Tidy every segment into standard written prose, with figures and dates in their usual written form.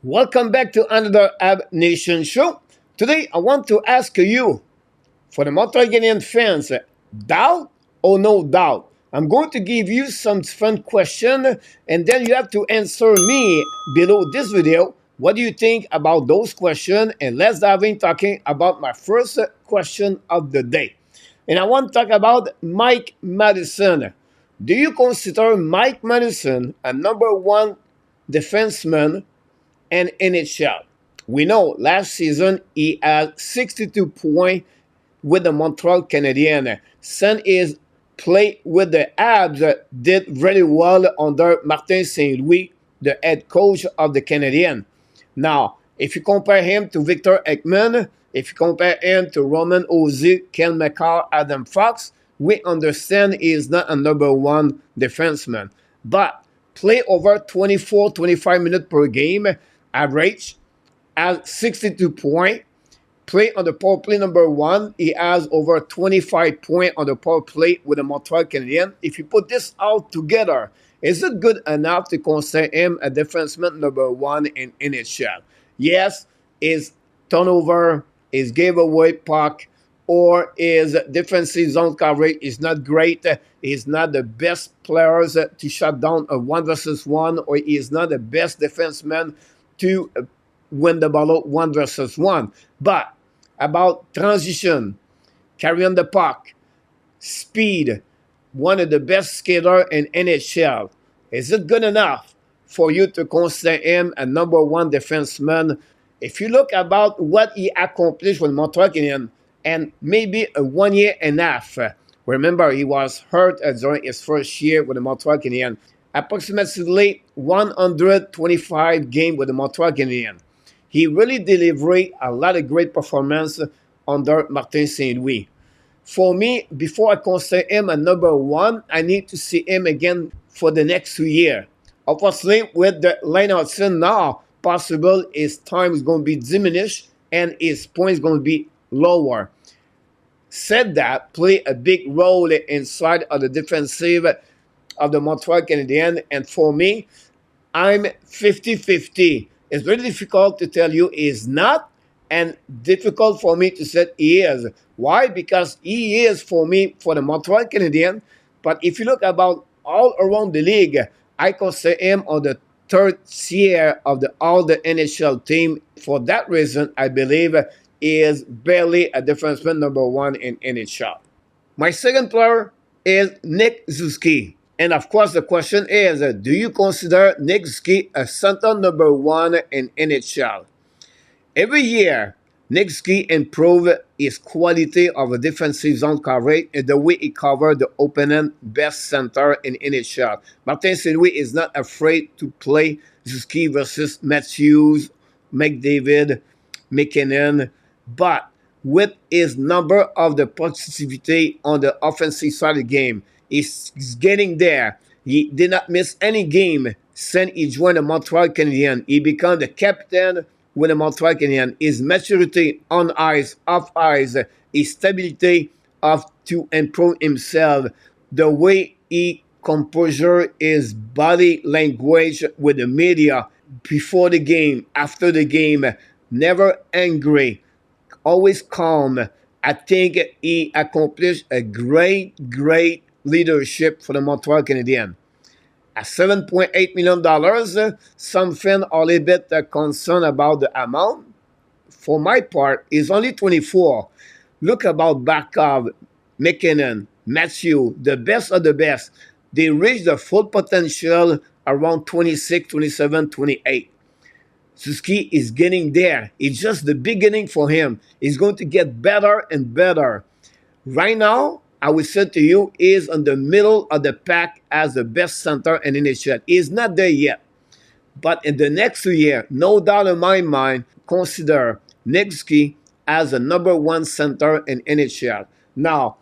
Welcome back to another Habs Nation Show. Today, I want to ask you, for the Montreal Canadiens fans, doubt or no doubt? I'm going to give you some fun question, and then you have to answer me below this video. What do you think about those questions? And let's dive in talking about my first question of the day. And I want to talk about Mike Matheson. Do you consider Mike Matheson a number one defenseman and NHL? We know last season he had 62 points with the Montreal Canadiens. Since his play with the Habs did very well under Martin St. Louis, the head coach of the Canadiens. Now, if you compare him to Victor Ekman, if you compare him to Roman Ozzy, Ken McCarr, Adam Fox, we understand he is not a number one defenseman. But play over 24, 25 minutes per game, average, has 62 points. Play on the power play number one, he has over 25 points on the power play with the Montreal Canadiens. If you put this all together, is it good enough to consider him a defenseman number one in NHL? Yes, his turnover, his giveaway puck, or his defensive zone coverage is not great. He's not the best players to shut down a 1-versus-1, or he is not the best defenseman to win the ball 1-versus-1. But about transition, carrying the puck, speed, one of the best skater in NHL. Is it good enough for you to consider him a number one defenseman? If you look about what he accomplished with Montreal Canadiens and maybe a 1 year and a half, remember he was hurt during his first year with the Montreal Canadiens, approximately 125 games with the Montreal Canadiens. He really delivered a lot of great performance under Martin St. Louis. For me, before I consider him a number one, I need to see him again for the next 2 years. Obviously, with the line Hutson now, possible his time is going to be diminished and his points going to be lower. Said that, play a big role inside of the defensive of the Montreal Canadiens, and for me, I'm 50-50. It's very difficult to tell you he is not, and difficult for me to say he is. Why? Because he is for me for the Montreal Canadiens. But if you look about all around the league, I consider him on the third tier of all the NHL team. For that reason, I believe he is barely a defenseman number one in NHL. My second player is Nick Suzuki. And of course, the question is, do you consider Nick Suzuki a center number one in NHL? Every year, Nick Suzuki improves his quality of a defensive zone coverage and the way he covers the opponent best center in NHL. Martin St. Louis is not afraid to play Suzuki versus Matthews, McDavid, McKinnon, but with his number of the positivity on the offensive side of the game, he's getting there. He did not miss any game since he joined the Montreal Canadiens. He became the captain with the Montreal Canadiens. His maturity on ice, off ice, his stability to improve himself, the way he composure his body language with the media before the game, after the game, never angry, always calm. I think he accomplished a great leadership for the Montreal Canadiens. At $7.8 million, some fans are a little bit concerned about the amount. For my part, he's only 24. Look about Barkov, McKinnon, Matthew, the best of the best. They reach the full potential around 26, 27, 28. Suzuki is getting there. It's just the beginning for him. He's going to get better and better. Right now, I would say to you, he is on the middle of the pack as the best center in NHL. He is not there yet. But in the next 2 years, no doubt in my mind, consider Nick Suzuki as the number one center in NHL. Now,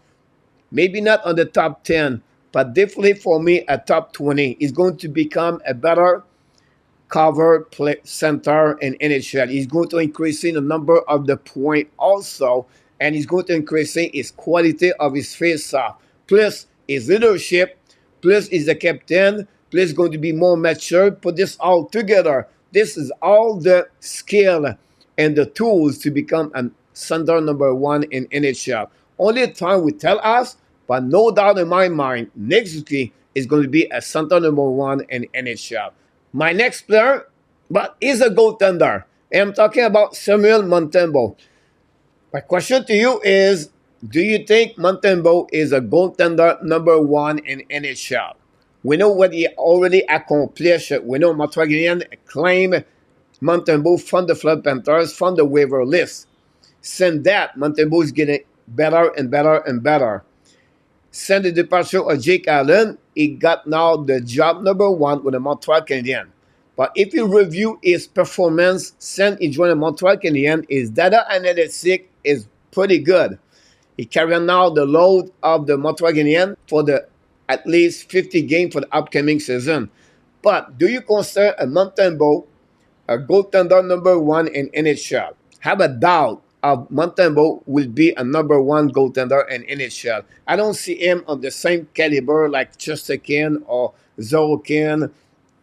maybe not on the top 10, but definitely for me, a top 20. He's going to become a better cover play center in NHL. He's going to increase the number of the point also, and he's going to increase his quality of his face-off. Plus his leadership, plus he's the captain, plus going to be more mature. Put this all together. This is all the skill and the tools to become a center number one in NHL. Only time will tell us, but no doubt in my mind, Suzuki is going to be a center number one in NHL. My next player, but is a goaltender. And I'm talking about Samuel Montembeault. My question to you is, do you think Montembeault is a goaltender number one in NHL? We know what he already accomplished. We know Montreal Canadiens claim Montembeault from the Flood Panthers from the waiver list. Since that, Montembeault is getting better and better and better. Since the departure of Jake Allen, he got now the job number one with the Montreal Canadiens. But if you review his performance since he joined the Montreal Canadiens, his data analytics is pretty good. He carries now the load of the Montreal Canadiens for the at least 50 games for the upcoming season. But do you consider a Montembeault a goaltender number one in NHL? Have a doubt of Montembeault will be a number one goaltender in NHL. I don't see him on the same caliber like Chesterkin or Zorokin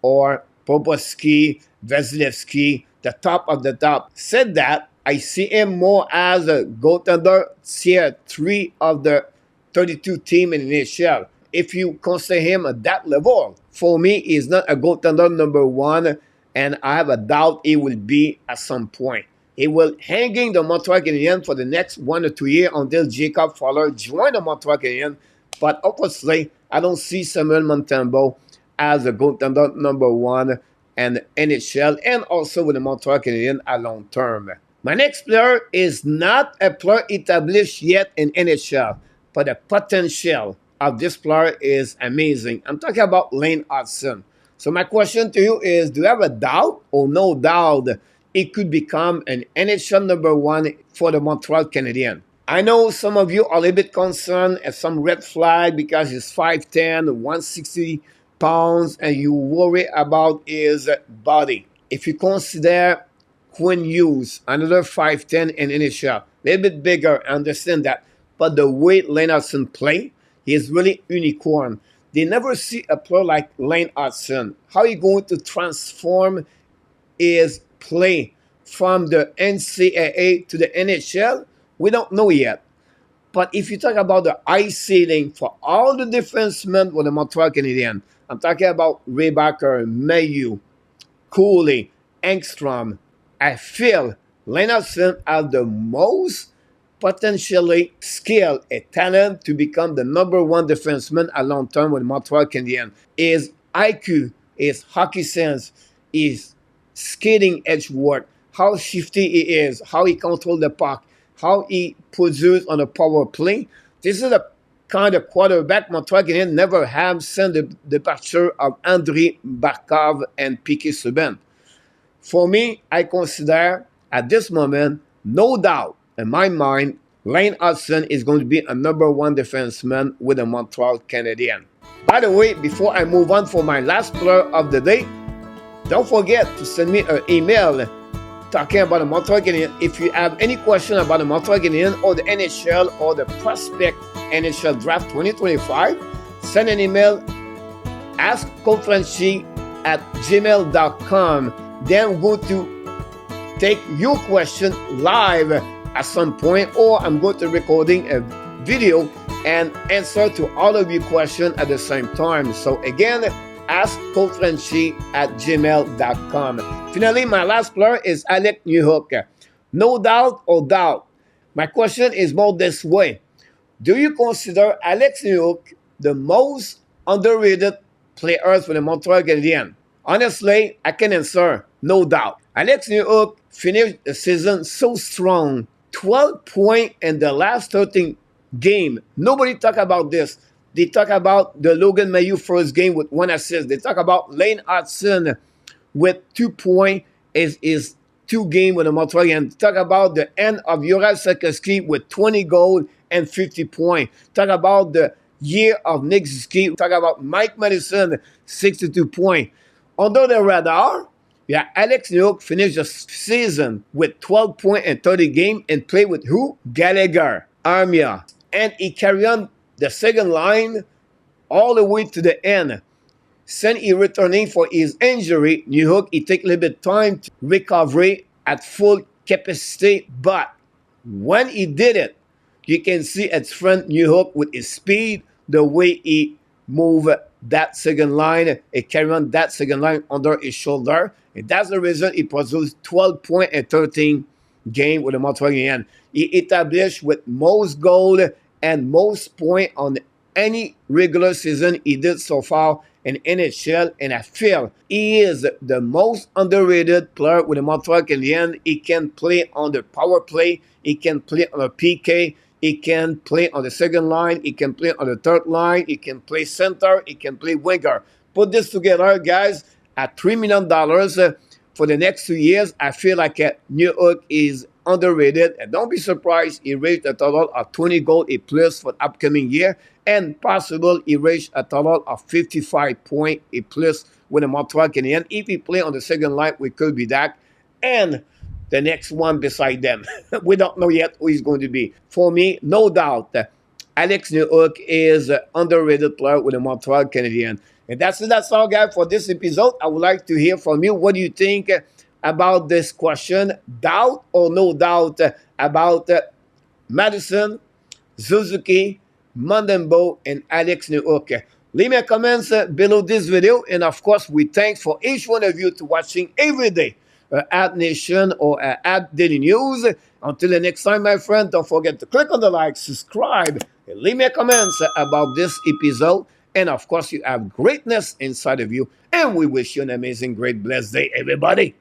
or Popovsky, Vasilevsky, the top of the top. Said that, I see him more as a goaltender tier 3 of the 32 team in NHL. If you consider him at that level, for me, he's not a goaltender number one, and I have a doubt he will be at some point. He will hanging the Montreal Canadiens for the next 1 or 2 years until Jacob Fowler joins the Montreal Canadiens. But obviously, I don't see Samuel Montembeault as a goaltender number one in NHL and also with the Montreal Canadiens at long term. My next player is not a player established yet in NHL, but the potential of this player is amazing. I'm talking about Lane Hutson. So my question to you is, do you have a doubt or no doubt it could become an NHL number one for the Montreal Canadiens? I know some of you are a little bit concerned at some red flag because he's 5'10", 160 pounds, and you worry about his body. If you consider Quinn Hughes, another 5'10" in NHL, a little bit bigger, I understand that. But the way Lane Hutson play, he is really unicorn. They never see a player like Lane Hutson. How are you going to transform his play from the NCAA to the NHL? We don't know yet. But if you talk about the ice ceiling for all the defensemen with the Montreal Canadiens, I'm talking about Raybacker, Mayu, Cooley, Engstrom. I feel Lane Hutson has the most potentially skill and talent to become the number one defenseman at long term with Montreal Canadiens. His IQ, his hockey sense, his skating edge work, how shifty he is, how he controls the puck, how he produces on a power play. This is the kind of quarterback Montreal Canadiens never have since the departure of Andrei Barkov and Piquet Subban. For me, I consider at this moment, no doubt in my mind, Lane Hutson is going to be a number one defenseman with the Montreal Canadiens. By the way, before I move on for my last player of the day, don't forget to send me an email talking about the Montreal Canadiens. If you have any question about the Montreal Canadiens or the NHL or the prospect NHL Draft 2025, send an email, askcoachfrenchy@gmail.com. Then we're going to take your question live at some point, or I'm going to recording a video and answer to all of your questions at the same time. So again, askcoachfrenchy@gmail.com. Finally, my last player is Alex Newhook. No doubt or doubt. My question is more this way. Do you consider Alex Newhook the most underrated player for the Montreal Canadiens? Honestly, I can answer no doubt. Alex Newhook finished the season so strong. 12 points in the last 13 games. Nobody talk about this. They talk about the Logan Mailloux first game with 1 assist. They talk about Lane Hutson with 2 points is 2 games with the Montreal. And talk about the end of Juraj Slavkovsky with 20 goals and 50 points. Talk about the year of Nick Suzuki. Talk about Mike Matheson, 62 points. Under the radar, yeah, Alex Newhook finished the season with 12 points in 30 games and played with who? Gallagher, Armia. And he carried on the second line all the way to the end. since he returning for his injury, Newhook, he take a little bit time to recover at full capacity. But when he did it, you can see at front Newhook with his speed, the way he move that second line, he carry on that second line under his shoulder. And that's the reason he produced 12 points and 13 game with the Montreal Canadiens. He established with most goal and most point on any regular season he did so far in NHL, and I feel he is the most underrated player with the Montreal Canadiens. He can play on the power play, he can play on a PK, he can play on the second line, he can play on the third line, he can play center, he can play winger. Put this together, guys, at $3 million for the next 2 years, I feel like Newhook is underrated. And don't be surprised he reached a total of 20 goals a plus for the upcoming year, and possible he reached a total of 55 points a plus with the Montreal Canadiens. If he play on the second line with Kirby Dak and the next one beside them. We don't know yet who he's going to be. For me, no doubt, Alex Newhook is an underrated player with the Montreal Canadiens. And that's all, guys, for this episode. I would like to hear from you. What do you think about this question? Doubt or no doubt about Matheson, Suzuki, Montembeault, and Alex Newhook? Leave me a comments below this video. And, of course, we thank for each one of you to watching every day at Nation or at Daily News. Until the next time, my friend, don't forget to click on the like, subscribe, and leave me a comments about this episode. And, of course, you have greatness inside of you. And we wish you an amazing, great, blessed day, everybody.